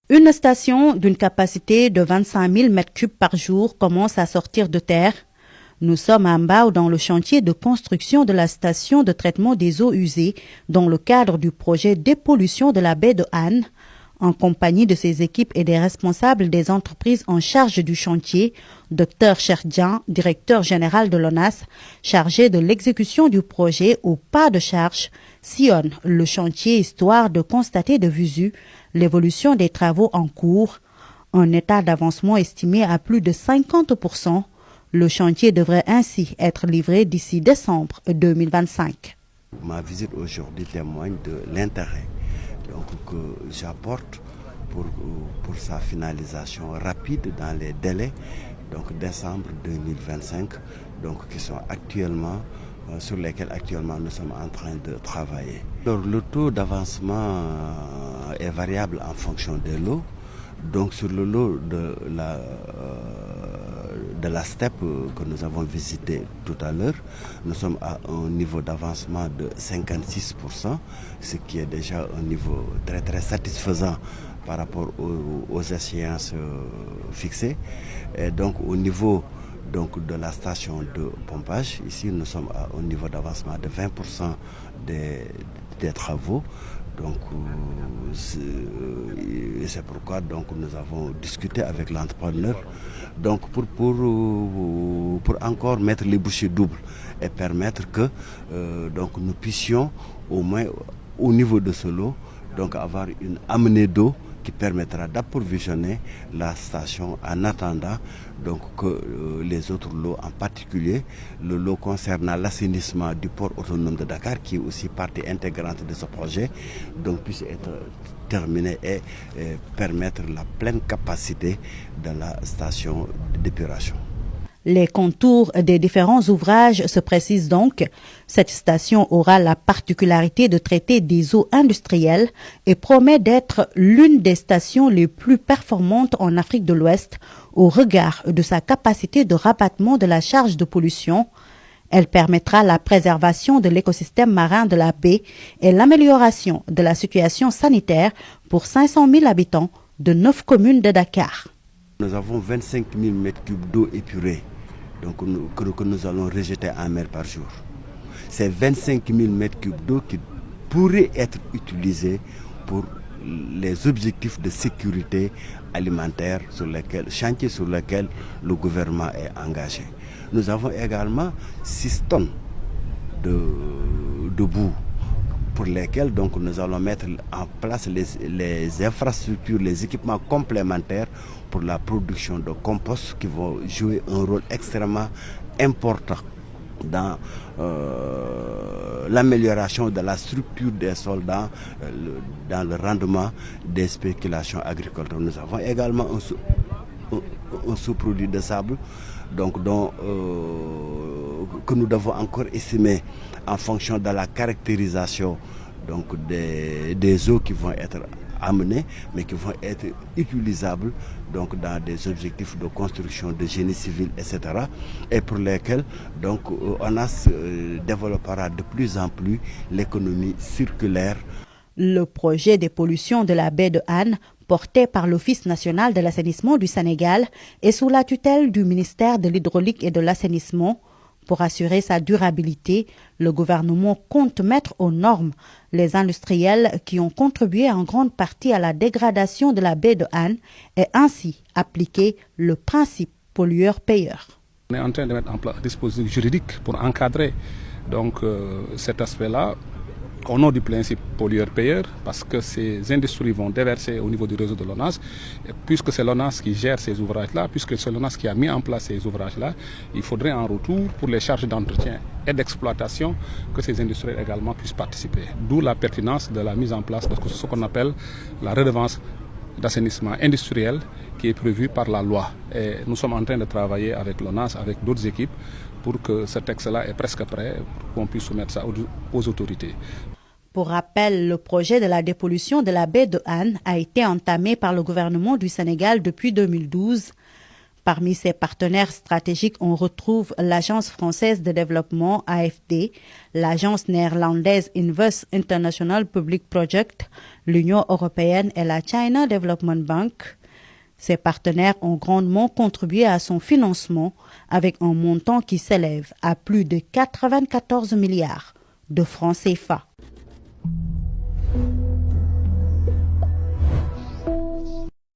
Une station d'une capacité de 25 000 m3 par jour commence à sortir de terre. Nous sommes à Mbao dans le chantier de construction de la station de traitement des eaux usées dans le cadre du projet dépollution de la baie de Han. En compagnie de ses équipes et des responsables des entreprises en charge du chantier, Dr Cherdian, directeur général de l'ONAS, chargé de l'exécution du projet au pas de charge, sillonne le chantier histoire de constater de visu l'évolution des travaux en cours. Un état d'avancement estimé à plus de 50%. Le chantier devrait ainsi être livré d'ici décembre 2025. Ma visite aujourd'hui témoigne de l'intérêt que j'apporte pour sa finalisation rapide dans les délais, décembre 2025, qui sont actuellement sur lesquels actuellement nous sommes en train de travailler. Alors, le taux d'avancement est variable en fonction de l'eau. Donc sur le lot de la steppe que nous avons visité tout à l'heure, nous sommes à un niveau d'avancement de 56%, ce qui est déjà un niveau très très satisfaisant par rapport aux échéances fixées. Et donc au niveau de la station de pompage, ici nous sommes à un niveau d'avancement de 20% des travaux. C'est pourquoi nous avons discuté avec l'entrepreneur pour encore mettre les bouchées doubles et permettre que nous puissions au moins au niveau de ce lot avoir une amenée d'eau qui permettra d'approvisionner la station en attendant que les autres lots, en particulier le lot concernant l'assainissement du port autonome de Dakar, qui est aussi partie intégrante de ce projet, puisse être terminé et permettre la pleine capacité de la station d'épuration. Les contours des différents ouvrages se précisent donc. Cette station aura la particularité de traiter des eaux industrielles et promet d'être l'une des stations les plus performantes en Afrique de l'Ouest au regard de sa capacité de rabattement de la charge de pollution. Elle permettra la préservation de l'écosystème marin de la baie et l'amélioration de la situation sanitaire pour 500 000 habitants de 9 communes de Dakar. Nous avons 25 000 m3 d'eau épurée que nous allons rejeter en mer par jour. C'est 25 000 m3 d'eau qui pourraient être utilisés pour les objectifs de sécurité alimentaire chantier sur lequel le gouvernement est engagé. Nous avons également 6 tonnes de boue pour lesquels nous allons mettre en place les infrastructures, les équipements complémentaires pour la production de compost qui vont jouer un rôle extrêmement important dans l'amélioration de la structure des sols dans le rendement des spéculations agricoles. Nous avons également un sous-produit de sable que nous devons encore estimer en fonction de la caractérisation des eaux qui vont être amenées, mais qui vont être utilisables dans des objectifs de construction de génie civil, etc. Et pour lesquels ONAS développera de plus en plus l'économie circulaire. Le projet des pollutions de la baie de Han, porté par l'Office national de l'assainissement du Sénégal, est sous la tutelle du ministère de l'Hydraulique et de l'Assainissement. Pour assurer sa durabilité, le gouvernement compte mettre aux normes les industriels qui ont contribué en grande partie à la dégradation de la baie de Han et ainsi appliquer le principe pollueur-payeur. On est en train de mettre en place un dispositif juridique pour encadrer cet aspect-là au nom du principe pollueur-payeur, parce que ces industries vont déverser au niveau du réseau de l'ONAS. Puisque c'est l'ONAS qui gère ces ouvrages-là, puisque c'est l'ONAS qui a mis en place ces ouvrages-là, il faudrait en retour, pour les charges d'entretien et d'exploitation, que ces industries également puissent participer. D'où la pertinence de la mise en place de ce qu'on appelle la redevance d'assainissement industriel qui est prévue par la loi. Et nous sommes en train de travailler avec l'ONAS, avec d'autres équipes, pour que ce texte-là est presque prêt, pour qu'on puisse soumettre ça aux autorités. Pour rappel, le projet de la dépollution de la baie de Han a été entamé par le gouvernement du Sénégal depuis 2012. Parmi ses partenaires stratégiques, on retrouve l'Agence française de développement AFD, l'Agence néerlandaise Invest International Public Project, l'Union européenne et la China Development Bank. Ces partenaires ont grandement contribué à son financement avec un montant qui s'élève à plus de 94 milliards de francs CFA.